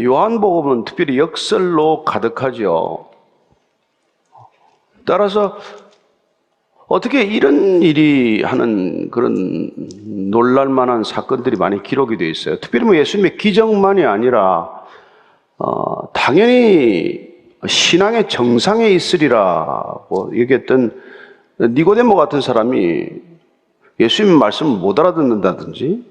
요한복음은 특별히 역설로 가득하죠. 따라서 어떻게 이런 일이 하는 그런 놀랄만한 사건들이 많이 기록이 되어 있어요. 특별히 예수님의 기적만이 아니라 당연히 신앙의 정상에 있으리라고 얘기했던 니고데모 같은 사람이 예수님 말씀을 못 알아듣는다든지,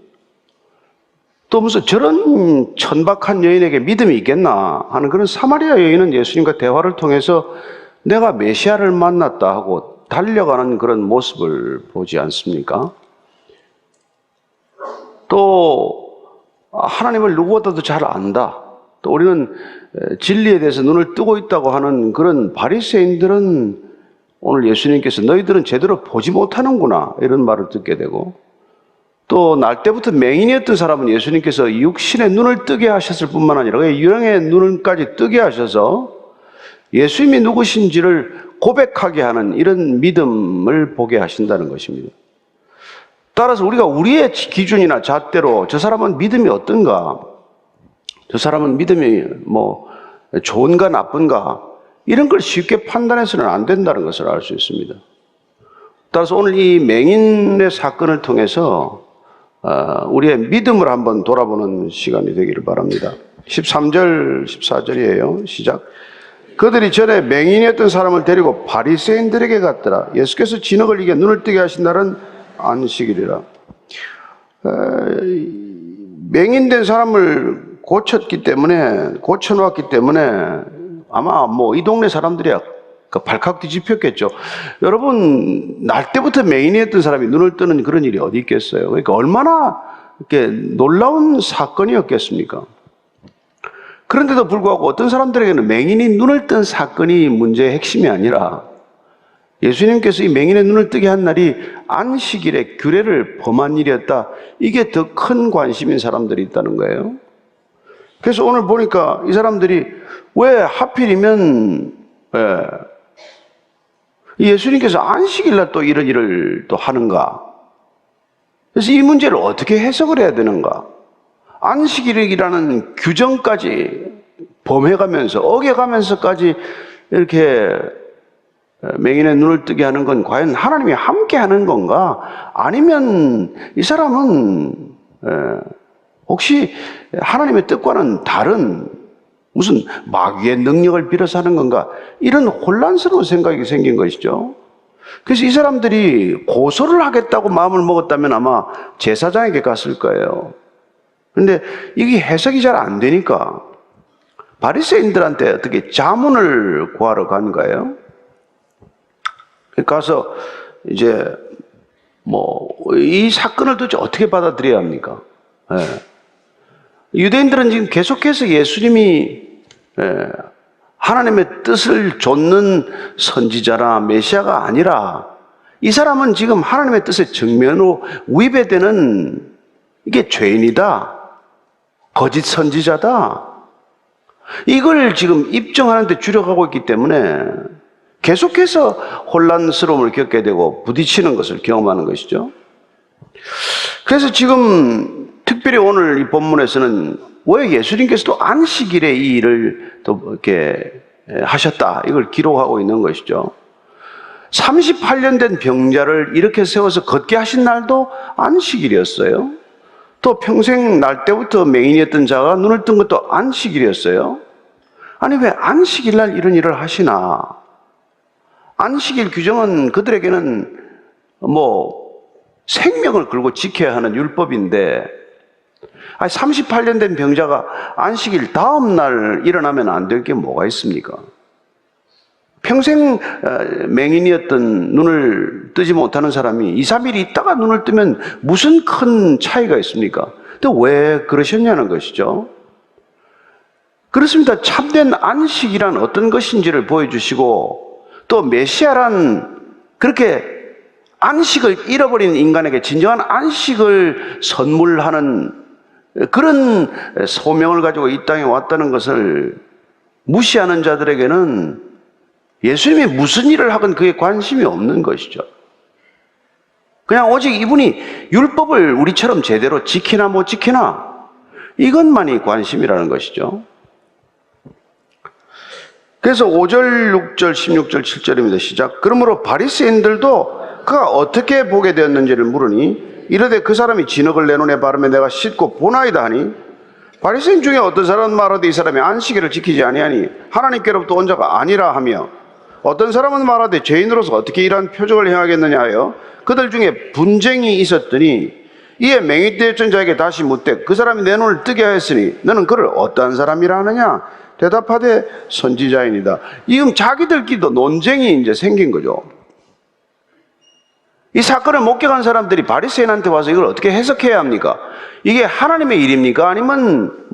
또 무슨 저런 천박한 여인에게 믿음이 있겠나 하는 그런 사마리아 여인은 예수님과 대화를 통해서 내가 메시아를 만났다 하고 달려가는 그런 모습을 보지 않습니까? 또 하나님을 누구보다도 잘 안다. 또 우리는 진리에 대해서 눈을 뜨고 있다고 하는 그런 바리새인들은 오늘 예수님께서 너희들은 제대로 보지 못하는구나 이런 말을 듣게 되고, 또 날 때부터 맹인이었던 사람은 예수님께서 육신의 눈을 뜨게 하셨을 뿐만 아니라 그의 영의 눈까지 뜨게 하셔서 예수님이 누구신지를 고백하게 하는 이런 믿음을 보게 하신다는 것입니다. 따라서 우리가 우리의 기준이나 잣대로 저 사람은 믿음이 어떤가, 저 사람은 믿음이 좋은가 나쁜가, 이런 걸 쉽게 판단해서는 안 된다는 것을 알 수 있습니다. 따라서 오늘 이 맹인의 사건을 통해서 우리의 믿음을 한번 돌아보는 시간이 되기를 바랍니다. 13절, 14절이에요. 시작. 그들이 전에 맹인이었던 사람을 데리고 바리새인들에게 갔더라. 예수께서 진흙을 이겨 눈을 뜨게 하신 날은 안식일이라. 맹인된 사람을 고쳐놓았기 때문에 아마 이 동네 사람들이야 발칵 뒤집혔겠죠. 여러분, 날 때부터 맹인이었던 사람이 눈을 뜨는 그런 일이 어디 있겠어요? 그러니까 얼마나 이렇게 놀라운 사건이었겠습니까? 그런데도 불구하고 어떤 사람들에게는 맹인이 눈을 뜬 사건이 문제의 핵심이 아니라 예수님께서 이 맹인의 눈을 뜨게 한 날이 안식일의 규례를 범한 일이었다. 이게 더 큰 관심인 사람들이 있다는 거예요. 그래서 오늘 보니까 이 사람들이 왜 하필이면 예수님께서 안식일날 또 이런 일을 또 하는가? 그래서 이 문제를 어떻게 해석을 해야 되는가? 안식일이라는 규정까지 범해가면서 어겨가면서까지 이렇게 맹인의 눈을 뜨게 하는 건 과연 하나님이 함께 하는 건가? 아니면 이 사람은 혹시 하나님의 뜻과는 다른 무슨 마귀의 능력을 빌어서 하는 건가? 이런 혼란스러운 생각이 생긴 것이죠. 그래서 이 사람들이 고소를 하겠다고 마음을 먹었다면 아마 제사장에게 갔을 거예요. 그런데 이게 해석이 잘 안 되니까 바리새인들한테 어떻게 자문을 구하러 간 거예요. 가서 이제 이 사건을 도대체 어떻게 받아들여야 합니까? 유대인들은 지금 계속해서 예수님이 하나님의 뜻을 좇는 선지자나 메시아가 아니라 이 사람은 지금 하나님의 뜻에 정면으로 위배되는 이게 죄인이다, 거짓 선지자다, 이걸 지금 입증하는 데 주력하고 있기 때문에 계속해서 혼란스러움을 겪게 되고 부딪히는 것을 경험하는 것이죠. 그래서 지금 특별히 오늘 이 본문에서는 왜 예수님께서도 안식일에 이 일을 또 이렇게 하셨다, 이걸 기록하고 있는 것이죠. 38년 된 병자를 이렇게 세워서 걷게 하신 날도 안식일이었어요. 또 평생 날 때부터 맹인이었던 자가 눈을 뜬 것도 안식일이었어요. 아니, 왜 안식일 날 이런 일을 하시나? 안식일 규정은 그들에게는 생명을 걸고 지켜야 하는 율법인데, 38년 된 병자가 안식일 다음 날 일어나면 안 될 게 뭐가 있습니까? 평생 맹인이었던 눈을 뜨지 못하는 사람이 2, 3일 있다가 눈을 뜨면 무슨 큰 차이가 있습니까? 근데 왜 그러셨냐는 것이죠. 그렇습니다. 참된 안식이란 어떤 것인지를 보여주시고, 또 메시아란 그렇게 안식을 잃어버린 인간에게 진정한 안식을 선물하는 그런 소명을 가지고 이 땅에 왔다는 것을 무시하는 자들에게는 예수님이 무슨 일을 하건 그에 관심이 없는 것이죠. 그냥 오직 이분이 율법을 우리처럼 제대로 지키나 못 지키나, 이것만이 관심이라는 것이죠. 그래서 5절, 6절, 16절, 7절입니다. 시작. 그러므로 바리새인들도 그가 어떻게 보게 되었는지를 물으니 이르되 그 사람이 진흙을 내 눈에 바르며 내가 씻고 보나이다 하니 바리새인 중에 어떤 사람은 말하되 이 사람이 안식일을 지키지 아니하니 하나님께로부터 온 자가 아니라 하며 어떤 사람은 말하되 죄인으로서 어떻게 이러한 표적을 행하겠느냐 하여 그들 중에 분쟁이 있었더니 이에 맹인되었던 자에게 다시 묻되 그 사람이 내 눈을 뜨게 하였으니 너는 그를 어떠한 사람이라 하느냐 대답하되 선지자이니다. 지금 자기들끼리도 논쟁이 이제 생긴 거죠. 이 사건을 목격한 사람들이 바리새인한테 와서 이걸 어떻게 해석해야 합니까? 이게 하나님의 일입니까? 아니면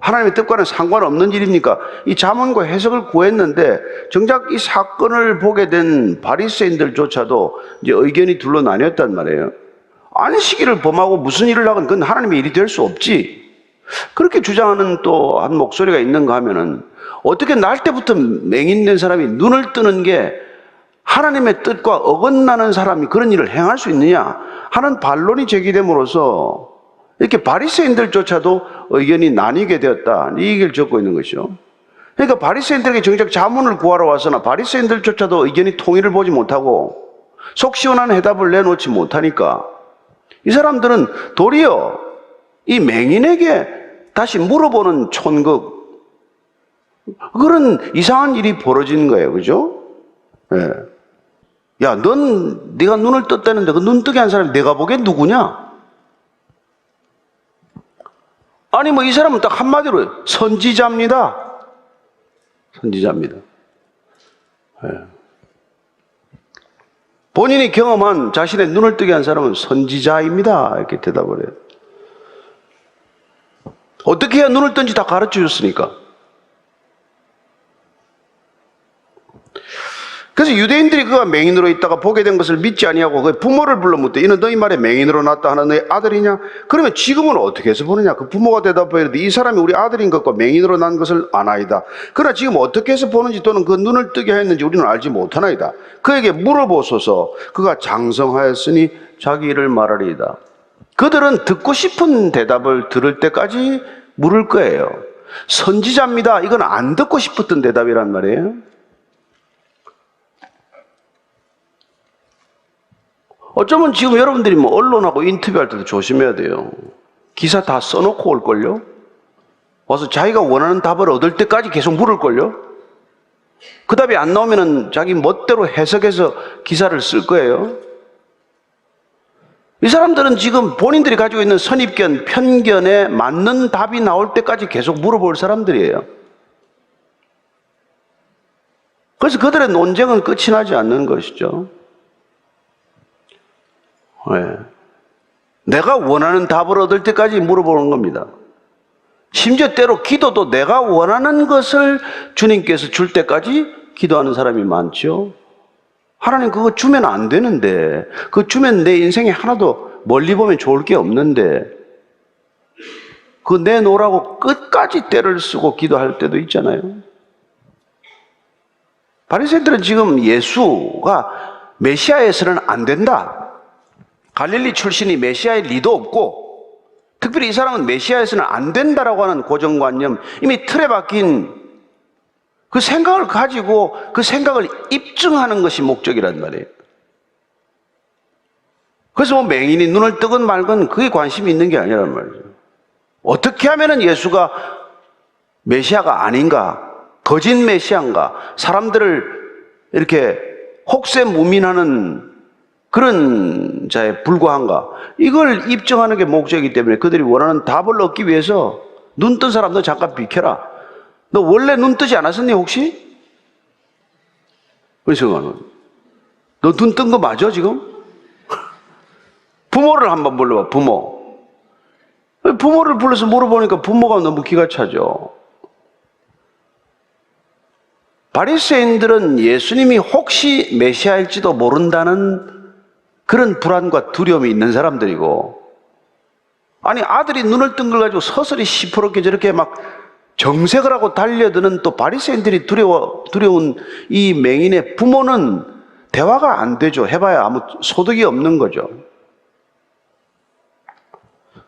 하나님의 뜻과는 상관없는 일입니까? 이 잠언과 해석을 구했는데 정작 이 사건을 보게 된 바리새인들조차도 이제 의견이 둘로 나뉘었단 말이에요. 안식일을 범하고 무슨 일을 하건 그건 하나님의 일이 될 수 없지. 그렇게 주장하는 또 한 목소리가 있는가 하면은 어떻게 날 때부터 맹인된 사람이 눈을 뜨는 게 하나님의 뜻과 어긋나는 사람이 그런 일을 행할 수 있느냐 하는 반론이 제기됨으로써 이렇게 바리새인들조차도 의견이 나뉘게 되었다. 이 얘기를 적고 있는 것이죠. 그러니까 바리새인들에게 정작 자문을 구하러 와서나 바리새인들조차도 의견이 통일을 보지 못하고 속 시원한 해답을 내놓지 못하니까 이 사람들은 도리어 이 맹인에게 다시 물어보는 촌극, 그런 이상한 일이 벌어진 거예요. 그죠? 예. 야, 네가 눈을 떴다는데 그 눈 뜨게 한 사람이 내가 보기엔 누구냐? 아니 이 사람은 딱 한마디로 선지자입니다. 선지자입니다. 예. 본인이 경험한 자신의 눈을 뜨게 한 사람은 선지자입니다. 이렇게 대답을 해요. 어떻게 해야 눈을 뜬지 다 가르쳐 줬으니까. 그래서 유대인들이 그가 맹인으로 있다가 보게 된 것을 믿지 아니하고 그 부모를 불러 묻되 이는 너희 말에 맹인으로 낳았다 하는 너희 아들이냐? 그러면 지금은 어떻게 해서 보느냐? 그 부모가 대답하여 이르되 이 사람이 우리 아들인 것과 맹인으로 난 것을 아나이다. 그러나 지금 어떻게 해서 보는지 또는 그 눈을 뜨게 하였는지 우리는 알지 못하나이다. 그에게 물어보소서. 그가 장성하였으니 자기 일을 말하리이다. 그들은 듣고 싶은 대답을 들을 때까지 물을 거예요. 선지자입니다. 이건 안 듣고 싶었던 대답이란 말이에요. 어쩌면 지금 여러분들이 언론하고 인터뷰할 때도 조심해야 돼요. 기사 다 써놓고 올걸요? 와서 자기가 원하는 답을 얻을 때까지 계속 물을걸요? 그 답이 안 나오면은 자기 멋대로 해석해서 기사를 쓸 거예요. 이 사람들은 지금 본인들이 가지고 있는 선입견, 편견에 맞는 답이 나올 때까지 계속 물어볼 사람들이에요. 그래서 그들의 논쟁은 끝이 나지 않는 것이죠. 네. 내가 원하는 답을 얻을 때까지 물어보는 겁니다. 심지어 때로 기도도 내가 원하는 것을 주님께서 줄 때까지 기도하는 사람이 많죠. 하나님 그거 주면 안 되는데, 그거 주면 내 인생에 하나도 멀리 보면 좋을 게 없는데, 그거 내놓으라고 끝까지 때를 쓰고 기도할 때도 있잖아요. 바리새인들은 지금 예수가 메시아에서는 안 된다, 갈릴리 출신이 메시아의 리도 없고 특별히 이 사람은 메시아에서는 안 된다라고 하는 고정관념, 이미 틀에 박힌 그 생각을 가지고 그 생각을 입증하는 것이 목적이란 말이에요. 그래서 맹인이 눈을 뜨건 말건 그게 관심이 있는 게 아니란 말이죠. 어떻게 하면 예수가 메시아가 아닌가, 거짓 메시아인가, 사람들을 이렇게 혹세무민하는 그런 자에 불과한가, 이걸 입증하는 게 목적이기 때문에 그들이 원하는 답을 얻기 위해서 눈 뜬 사람 너 잠깐 비켜라. 너 원래 눈 뜨지 않았었니 혹시? 그래서 너 눈 뜬 거 맞아 지금? 부모를 한번 불러봐. 부모를 불러서 물어보니까 부모가 너무 기가 차죠. 바리새인들은 예수님이 혹시 메시아일지도 모른다는 그런 불안과 두려움이 있는 사람들이고, 아니 아들이 눈을 뜬 걸 가지고 서서히 시퍼렇게 저렇게 막 정색을 하고 달려드는 또 바리새인들이 두려운 이 맹인의 부모는 대화가 안 되죠. 해봐야 아무 소득이 없는 거죠.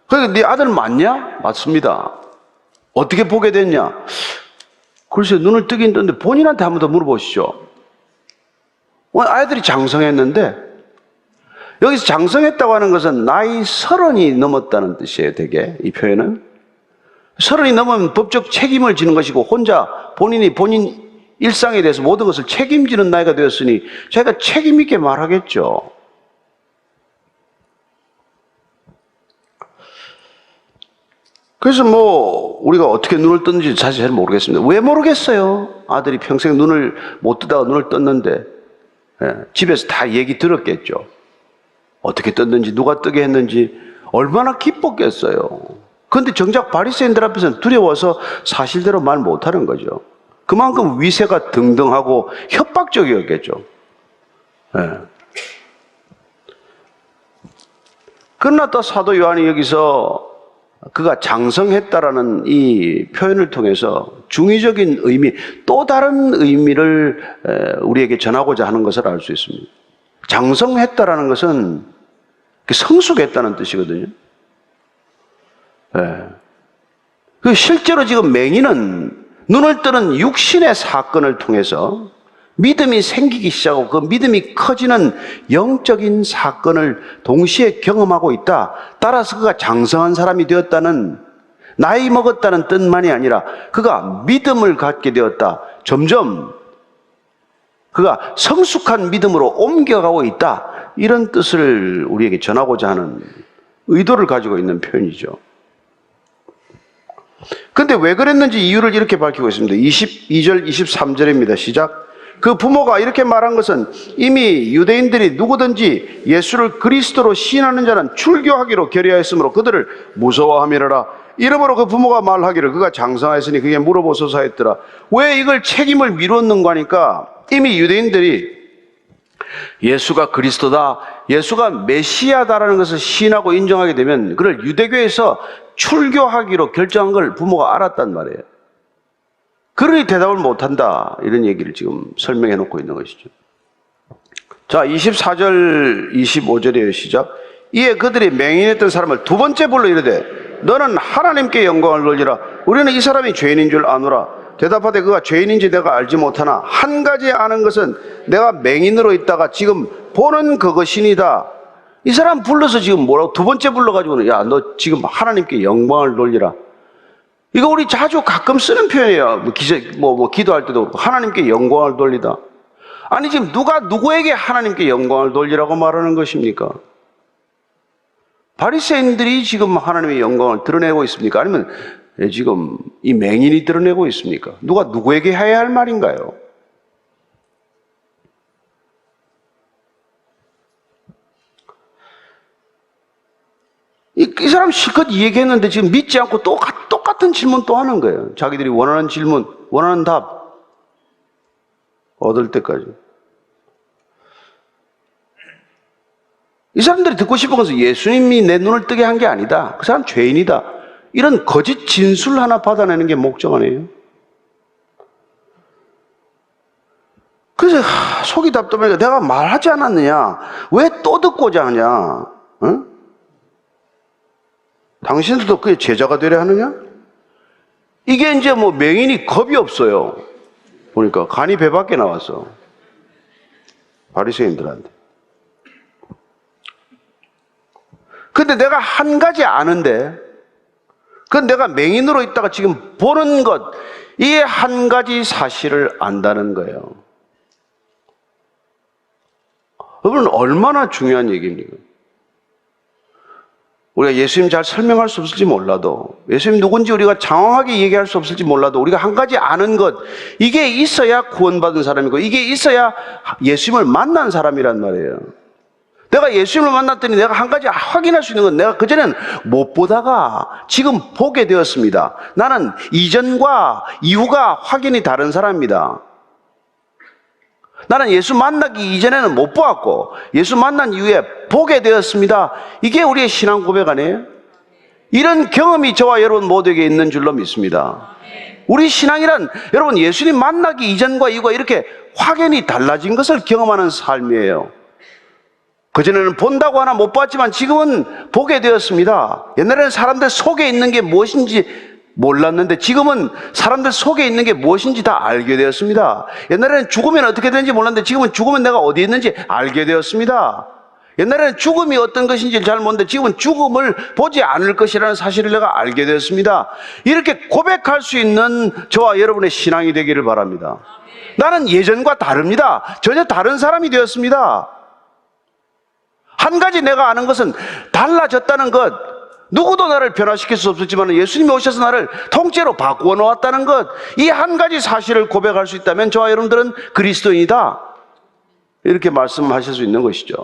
그러니까 네 아들 맞냐? 맞습니다. 어떻게 보게 됐냐? 글쎄, 눈을 뜨긴 떴는데 본인한테 한 번 더 물어보시죠. 아이들이 장성했는데, 여기서 장성했다고 하는 것은 나이 30이 넘었다는 뜻이에요, 되게. 이 표현은. 30이 넘으면 법적 책임을 지는 것이고, 혼자 본인 일상에 대해서 모든 것을 책임지는 나이가 되었으니, 자기가 책임있게 말하겠죠. 그래서 우리가 어떻게 눈을 떴는지 사실 잘 모르겠습니다. 왜 모르겠어요? 아들이 평생 눈을 못 뜨다가 눈을 떴는데, 집에서 다 얘기 들었겠죠. 어떻게 떴는지, 누가 뜨게 했는지, 얼마나 기뻤겠어요. 그런데 정작 바리새인들 앞에서는 두려워서 사실대로 말 못하는 거죠. 그만큼 위세가 등등하고 협박적이었겠죠. 그러나 또 사도 요한이 여기서 그가 장성했다라는 이 표현을 통해서 중의적인 의미, 또 다른 의미를 우리에게 전하고자 하는 것을 알 수 있습니다. 장성했다라는 것은 성숙했다는 뜻이거든요. 실제로 지금 맹인은 눈을 뜨는 육신의 사건을 통해서 믿음이 생기기 시작하고 그 믿음이 커지는 영적인 사건을 동시에 경험하고 있다. 따라서 그가 장성한 사람이 되었다는, 나이 먹었다는 뜻만이 아니라 그가 믿음을 갖게 되었다. 점점 그가 성숙한 믿음으로 옮겨가고 있다. 이런 뜻을 우리에게 전하고자 하는 의도를 가지고 있는 표현이죠. 그런데 왜 그랬는지 이유를 이렇게 밝히고 있습니다. 22절, 23절입니다. 시작. 그 부모가 이렇게 말한 것은 이미 유대인들이 누구든지 예수를 그리스도로 시인하는 자는 출교하기로 결의하였으므로 그들을 무서워함이라. 이러므로 그 부모가 말하기를 그가 장성하였으니 그게 물어보소서 했더라. 왜 이걸 책임을 미뤘는가 하니까 이미 유대인들이 예수가 그리스도다, 예수가 메시아다라는 것을 시인하고 인정하게 되면 그를 유대교에서 출교하기로 결정한 걸 부모가 알았단 말이에요. 그러니 대답을 못한다, 이런 얘기를 지금 설명해 놓고 있는 것이죠. 자, 24절 25절이에요. 시작. 이에 그들이 맹인했던 사람을 두 번째 불러 이르되 너는 하나님께 영광을 돌리라. 우리는 이 사람이 죄인인 줄 아노라. 대답하되 그가 죄인인지 내가 알지 못하나 한 가지 아는 것은 내가 맹인으로 있다가 지금 보는 그것이니다. 이 사람 불러서 지금 뭐라고 두 번째 불러가지고는 야, 너 지금 하나님께 영광을 돌리라. 이거 우리 자주 가끔 쓰는 표현이에요. 기도할 때도 그렇고 하나님께 영광을 돌리다. 아니 지금 누가 누구에게 하나님께 영광을 돌리라고 말하는 것입니까? 바리새인들이 지금 하나님의 영광을 드러내고 있습니까? 아니면 지금 이 맹인이 드러내고 있습니까? 누가 누구에게 해야 할 말인가요? 이 사람 실컷 얘기했는데 지금 믿지 않고 똑같은 질문 또 하는 거예요. 자기들이 원하는 질문, 원하는 답 얻을 때까지. 이 사람들이 듣고 싶은 것은 예수님이 내 눈을 뜨게 한 게 아니다. 그 사람 죄인이다. 이런 거짓 진술 하나 받아내는 게 목적 아니에요? 그래서 속이 답답하니까 내가 말하지 않았느냐? 왜 또 듣고자 하냐? 응? 당신들도 그의 제자가 되려 하느냐? 이게 이제 맹인이 겁이 없어요. 보니까 간이 배 밖에 나왔어. 바리새인들한테. 근데 내가 한 가지 아는데, 그건 내가 맹인으로 있다가 지금 보는 것, 이 한 가지 사실을 안다는 거예요. 여러분, 얼마나 중요한 얘기입니까? 우리가 예수님 잘 설명할 수 없을지 몰라도, 예수님 누군지 우리가 장황하게 얘기할 수 없을지 몰라도, 우리가 한 가지 아는 것, 이게 있어야 구원받은 사람이고, 이게 있어야 예수님을 만난 사람이란 말이에요. 내가 예수님을 만났더니 내가 한 가지 확인할 수 있는 건 내가 그전에는 못 보다가 지금 보게 되었습니다. 나는 이전과 이후가 확연히 다른 사람입니다. 나는 예수 만나기 이전에는 못 보았고 예수 만난 이후에 보게 되었습니다. 이게 우리의 신앙 고백 아니에요? 이런 경험이 저와 여러분 모두에게 있는 줄로 믿습니다. 우리 신앙이란 여러분 예수님 만나기 이전과 이후가 이렇게 확연히 달라진 것을 경험하는 삶이에요. 그전에는 본다고 하나 못 봤지만 지금은 보게 되었습니다. 옛날에는 사람들 속에 있는 게 무엇인지 몰랐는데 지금은 사람들 속에 있는 게 무엇인지 다 알게 되었습니다. 옛날에는 죽으면 어떻게 되는지 몰랐는데 지금은 죽으면 내가 어디 있는지 알게 되었습니다. 옛날에는 죽음이 어떤 것인지 잘 모르는데 지금은 죽음을 보지 않을 것이라는 사실을 내가 알게 되었습니다. 이렇게 고백할 수 있는 저와 여러분의 신앙이 되기를 바랍니다. 나는 예전과 다릅니다. 전혀 다른 사람이 되었습니다. 한 가지 내가 아는 것은 달라졌다는 것, 누구도 나를 변화시킬 수 없었지만 예수님이 오셔서 나를 통째로 바꾸어 놓았다는 것, 이 한 가지 사실을 고백할 수 있다면 저와 여러분들은 그리스도인이다, 이렇게 말씀하실 수 있는 것이죠.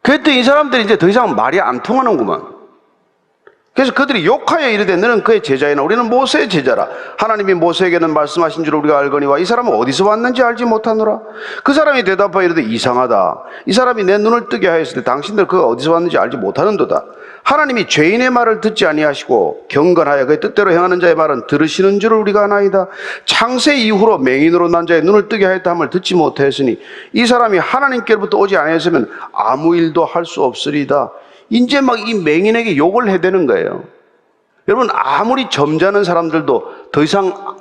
그랬더니 이 사람들이 이제 더 이상 말이 안 통하는구만. 그래서 그들이 욕하여 이르되 너는 그의 제자이나 우리는 모세의 제자라. 하나님이 모세에게는 말씀하신 줄 우리가 알거니와 이 사람은 어디서 왔는지 알지 못하노라. 그 사람이 대답하여 이르되 이상하다. 이 사람이 내 눈을 뜨게 하였을 때 당신들 그가 어디서 왔는지 알지 못하는도다. 하나님이 죄인의 말을 듣지 아니하시고 경건하여 그의 뜻대로 행하는 자의 말은 들으시는 줄을 우리가 아나이다. 창세 이후로 맹인으로 난 자의 눈을 뜨게 하였다 함을 듣지 못하였으니 이 사람이 하나님께로부터 오지 아니하였으면 아무 일도 할 수 없으리이다. 이제 막 이 맹인에게 욕을 해대는 거예요. 여러분, 아무리 점잖은 사람들도 더 이상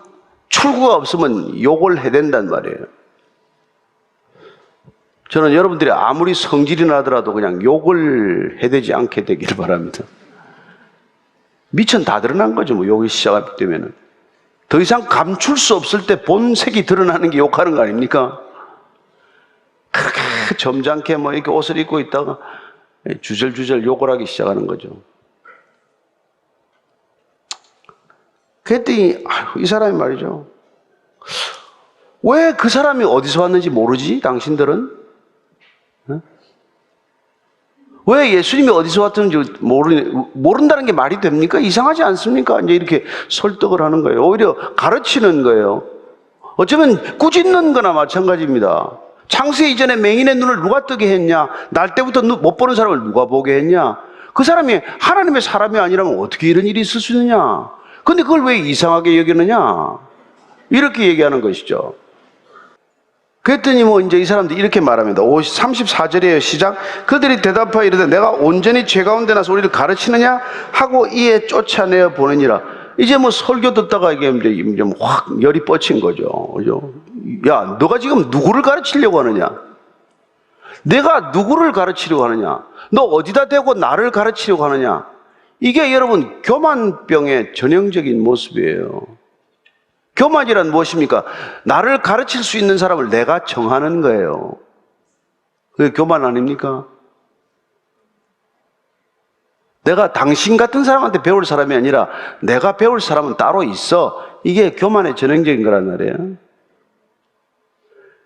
출구가 없으면 욕을 해댄단 말이에요. 저는 여러분들이 아무리 성질이 나더라도 그냥 욕을 해대지 않게 되기를 바랍니다. 미천 다 드러난 거죠, 뭐 욕이 시작하기 때문에. 더 이상 감출 수 없을 때 본색이 드러나는 게 욕하는 거 아닙니까? 그렇게 점잖게 뭐 이렇게 옷을 입고 있다가 주절주절 욕을 하기 시작하는 거죠. 그랬더니 이 사람이 말이죠, 왜 그 사람이 어디서 왔는지 모르지? 당신들은? 왜 예수님이 어디서 왔는지 모른다는 게 말이 됩니까? 이상하지 않습니까? 이제 이렇게 설득을 하는 거예요. 오히려 가르치는 거예요. 어쩌면 꾸짖는 거나 마찬가지입니다. 창세 이전에 맹인의 눈을 누가 뜨게 했냐? 날 때부터 못 보는 사람을 누가 보게 했냐? 그 사람이 하나님의 사람이 아니라면 어떻게 이런 일이 있을 수 있느냐? 근데 그걸 왜 이상하게 여기느냐? 이렇게 얘기하는 것이죠. 그랬더니 뭐 이제 이 사람들이 이렇게 말합니다. 34절이에요. 시작. 그들이 대답하여 이르되 내가 온전히 죄 가운데 나서 우리를 가르치느냐 하고 이에 쫓아내어 보내니라. 이제 뭐 설교 듣다가 이게 이제 확 열이 뻗친 거죠. 그죠? 야, 너가 지금 누구를 가르치려고 하느냐? 내가 누구를 가르치려고 하느냐? 너 어디다 대고 나를 가르치려고 하느냐? 이게 여러분 교만병의 전형적인 모습이에요. 교만이란 무엇입니까? 나를 가르칠 수 있는 사람을 내가 정하는 거예요. 그게 교만 아닙니까? 내가 당신 같은 사람한테 배울 사람이 아니라 내가 배울 사람은 따로 있어. 이게 교만의 전형적인 거란 말이에요.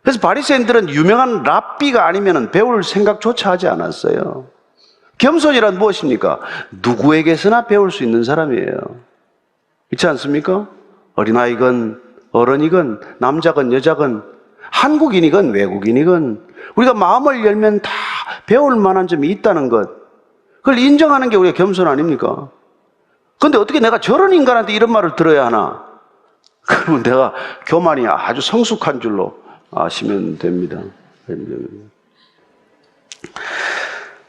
그래서 바리새인들은 유명한 랍비가 아니면 배울 생각조차 하지 않았어요. 겸손이란 무엇입니까? 누구에게서나 배울 수 있는 사람이에요. 그렇지 않습니까? 어린아이건 어른이건 남자건 여자건 한국인이건 외국인이건 우리가 마음을 열면 다 배울 만한 점이 있다는 것, 그걸 인정하는 게 우리가 겸손 아닙니까? 그런데 어떻게 내가 저런 인간한테 이런 말을 들어야 하나? 그러면 내가 교만이 아주 성숙한 줄로 아시면 됩니다.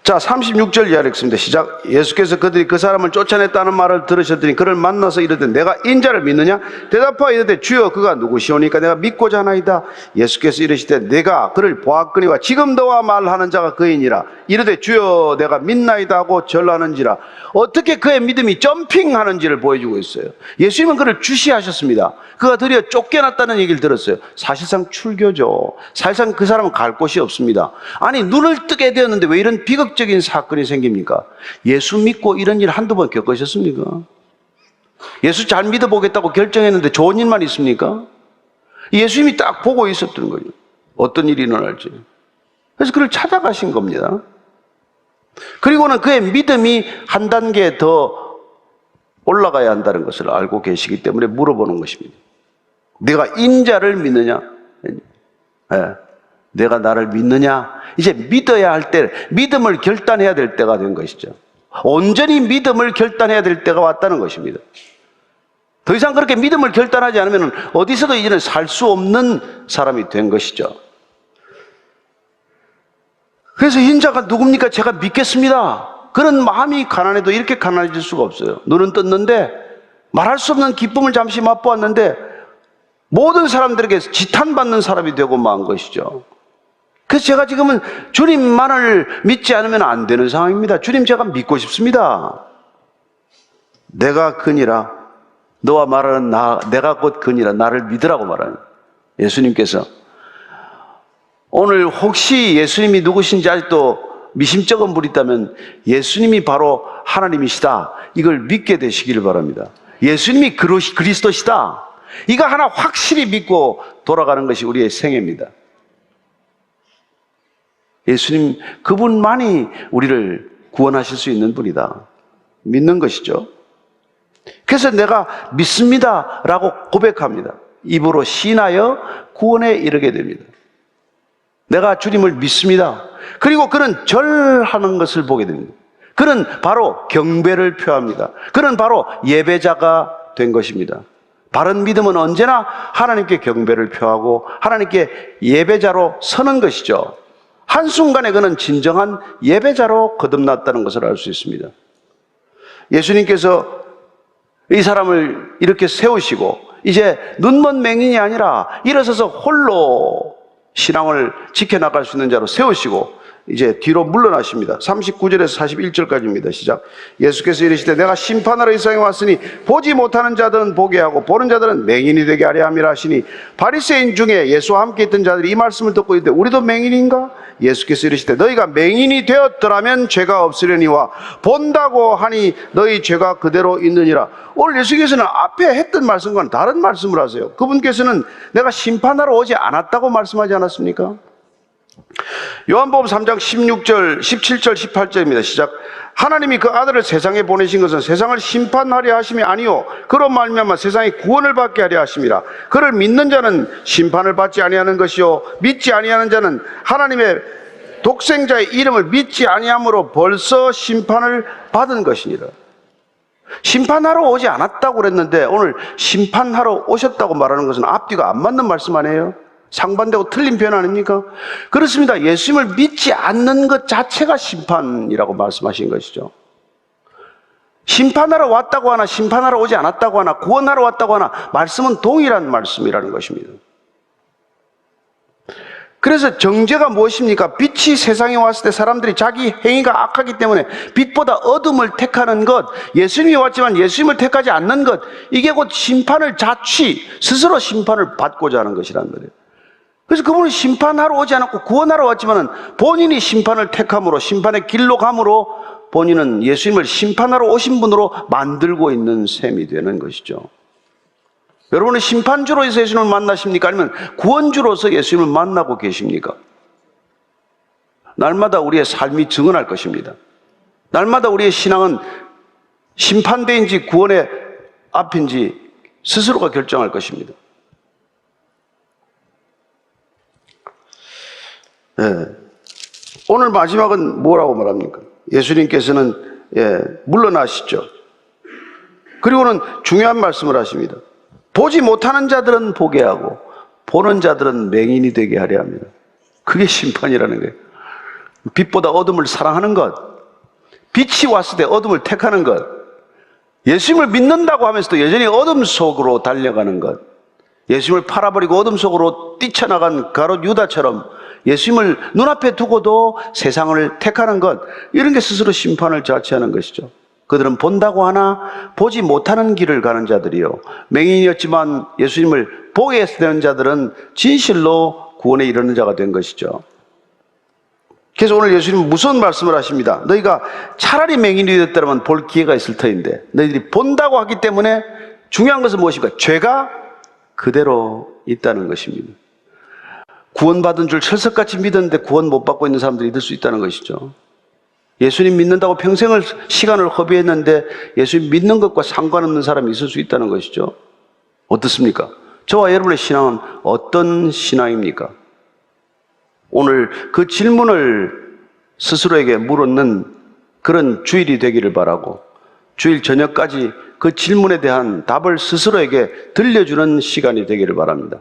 자, 36절 이하를 읽습니다. 시작. 예수께서 그들이 그 사람을 쫓아냈다는 말을 들으셨더니 그를 만나서 이르되 내가 인자를 믿느냐? 대답하여 이르되 주여 그가 누구시오니까 내가 믿고자 하나이다. 예수께서 이르시되 내가 그를 보았거니와 지금 너와 말하는 자가 그이니라. 이르되 주여 내가 믿나이다 하고 절하는지라. 어떻게 그의 믿음이 점핑하는지를 보여주고 있어요. 예수님은 그를 주시하셨습니다. 그가 드디어 쫓겨났다는 얘기를 들었어요. 사실상 출교죠. 사실상 그 사람은 갈 곳이 없습니다. 아니, 눈을 뜨게 되었는데 왜 이런 비극적인 사건이 생깁니까? 예수 믿고 이런 일 한두 번 겪으셨습니까? 예수 잘 믿어보겠다고 결정했는데 좋은 일만 있습니까? 예수님이 딱 보고 있었던 거죠. 어떤 일이 일어날지. 그래서 그를 찾아가신 겁니다. 그리고는 그의 믿음이 한 단계 더 올라가야 한다는 것을 알고 계시기 때문에 물어보는 것입니다. 내가 인자를 믿느냐? 네. 내가 나를 믿느냐? 이제 믿어야 할 때, 믿음을 결단해야 될 때가 된 것이죠. 온전히 믿음을 결단해야 될 때가 왔다는 것입니다. 더 이상 그렇게 믿음을 결단하지 않으면 어디서도 이제는 살 수 없는 사람이 된 것이죠. 그래서 인자가 누굽니까? 제가 믿겠습니다. 그런 마음이 가난해도 이렇게 가난해질 수가 없어요. 눈은 떴는데 말할 수 없는 기쁨을 잠시 맛보았는데 모든 사람들에게 지탄받는 사람이 되고 만 것이죠. 그래서 제가 지금은 주님만을 믿지 않으면 안 되는 상황입니다. 주님 제가 믿고 싶습니다. 내가 그니라, 너와 말하는 내가 곧 그니라, 나를 믿으라고 말하는 예수님께서 오늘 혹시 예수님이 누구신지 아직도 미심쩍은 분이 있다면 예수님이 바로 하나님이시다, 이걸 믿게 되시기를 바랍니다. 예수님이 그리스도시다, 이거 하나 확실히 믿고 돌아가는 것이 우리의 생애입니다. 예수님 그분만이 우리를 구원하실 수 있는 분이다, 믿는 것이죠. 그래서 내가 믿습니다 라고 고백합니다. 입으로 시인하여 구원에 이르게 됩니다. 내가 주님을 믿습니다. 그리고 그는 절하는 것을 보게 됩니다. 그는 바로 경배를 표합니다. 그는 바로 예배자가 된 것입니다. 바른 믿음은 언제나 하나님께 경배를 표하고 하나님께 예배자로 서는 것이죠. 한순간에 그는 진정한 예배자로 거듭났다는 것을 알 수 있습니다. 예수님께서 이 사람을 이렇게 세우시고 이제 눈먼 맹인이 아니라 일어서서 홀로 신앙을 지켜나갈 수 있는 자로 세우시고 이제 뒤로 물러나십니다. 39절에서 41절까지입니다. 시작. 예수께서 이르시되 내가 심판하러 이 세상에 왔으니 보지 못하는 자들은 보게 하고 보는 자들은 맹인이 되게 하려 함이라 하시니 바리새인 중에 예수와 함께 있던 자들이 이 말씀을 듣고 이르되 우리도 맹인인가? 예수께서 이르시되 너희가 맹인이 되었더라면 죄가 없으려니와 본다고 하니 너희 죄가 그대로 있느니라. 오늘 예수께서는 앞에 했던 말씀과는 다른 말씀을 하세요. 그분께서는 내가 심판하러 오지 않았다고 말씀하지 않았습니까? 요한복음 3장 16절, 17절, 18절입니다. 시작. 하나님이 그 아들을 세상에 보내신 것은 세상을 심판하려 하심이 아니요 그로 말미암아 세상이 구원을 받게 하려 하심이라. 그를 믿는 자는 심판을 받지 아니하는 것이요 믿지 아니하는 자는 하나님의 독생자의 이름을 믿지 아니함으로 벌써 심판을 받은 것이니라. 심판하러 오지 않았다고 그랬는데 오늘 심판하러 오셨다고 말하는 것은 앞뒤가 안 맞는 말씀 아니에요? 상반되고 틀린 표현 아닙니까? 그렇습니다. 예수님을 믿지 않는 것 자체가 심판이라고 말씀하신 것이죠. 심판하러 왔다고 하나 심판하러 오지 않았다고 하나 구원하러 왔다고 하나 말씀은 동일한 말씀이라는 것입니다. 그래서 정죄가 무엇입니까? 빛이 세상에 왔을 때 사람들이 자기 행위가 악하기 때문에 빛보다 어둠을 택하는 것, 예수님이 왔지만 예수님을 택하지 않는 것, 이게 곧 심판을 스스로 심판을 받고자 하는 것이란 말이에요. 그래서 그분은 심판하러 오지 않았고 구원하러 왔지만 본인이 심판을 택함으로 심판의 길로 감으로 본인은 예수님을 심판하러 오신 분으로 만들고 있는 셈이 되는 것이죠. 여러분은 심판주로서 예수님을 만나십니까? 아니면 구원주로서 예수님을 만나고 계십니까? 날마다 우리의 삶이 증언할 것입니다. 날마다 우리의 신앙은 심판대인지 구원의 앞인지 스스로가 결정할 것입니다. 네. 오늘 마지막은 뭐라고 말합니까? 예수님께서는 물러나시죠. 그리고는 중요한 말씀을 하십니다. 보지 못하는 자들은 보게 하고 보는 자들은 맹인이 되게 하려 합니다. 그게 심판이라는 거예요. 빛보다 어둠을 사랑하는 것, 빛이 왔을 때 어둠을 택하는 것, 예수님을 믿는다고 하면서도 여전히 어둠 속으로 달려가는 것, 예수님을 팔아버리고 어둠 속으로 뛰쳐나간 가롯 유다처럼 예수님을 눈앞에 두고도 세상을 택하는 것, 이런 게 스스로 심판을 자체하는 것이죠. 그들은 본다고 하나 보지 못하는 길을 가는 자들이요 맹인이었지만 예수님을 보게 되는 자들은 진실로 구원에 이르는 자가 된 것이죠. 그래서 오늘 예수님은 무서운 말씀을 하십니다. 너희가 차라리 맹인이 되었다면 볼 기회가 있을 터인데 너희들이 본다고 하기 때문에 중요한 것은 무엇입니까? 죄가 그대로 있다는 것입니다. 구원받은 줄 철석같이 믿었는데 구원 못 받고 있는 사람들이 있을 수 있다는 것이죠. 예수님 믿는다고 평생을 시간을 허비했는데 예수님 믿는 것과 상관없는 사람이 있을 수 있다는 것이죠. 어떻습니까? 저와 여러분의 신앙은 어떤 신앙입니까? 오늘 그 질문을 스스로에게 물었는 그런 주일이 되기를 바라고 주일 저녁까지 그 질문에 대한 답을 스스로에게 들려주는 시간이 되기를 바랍니다.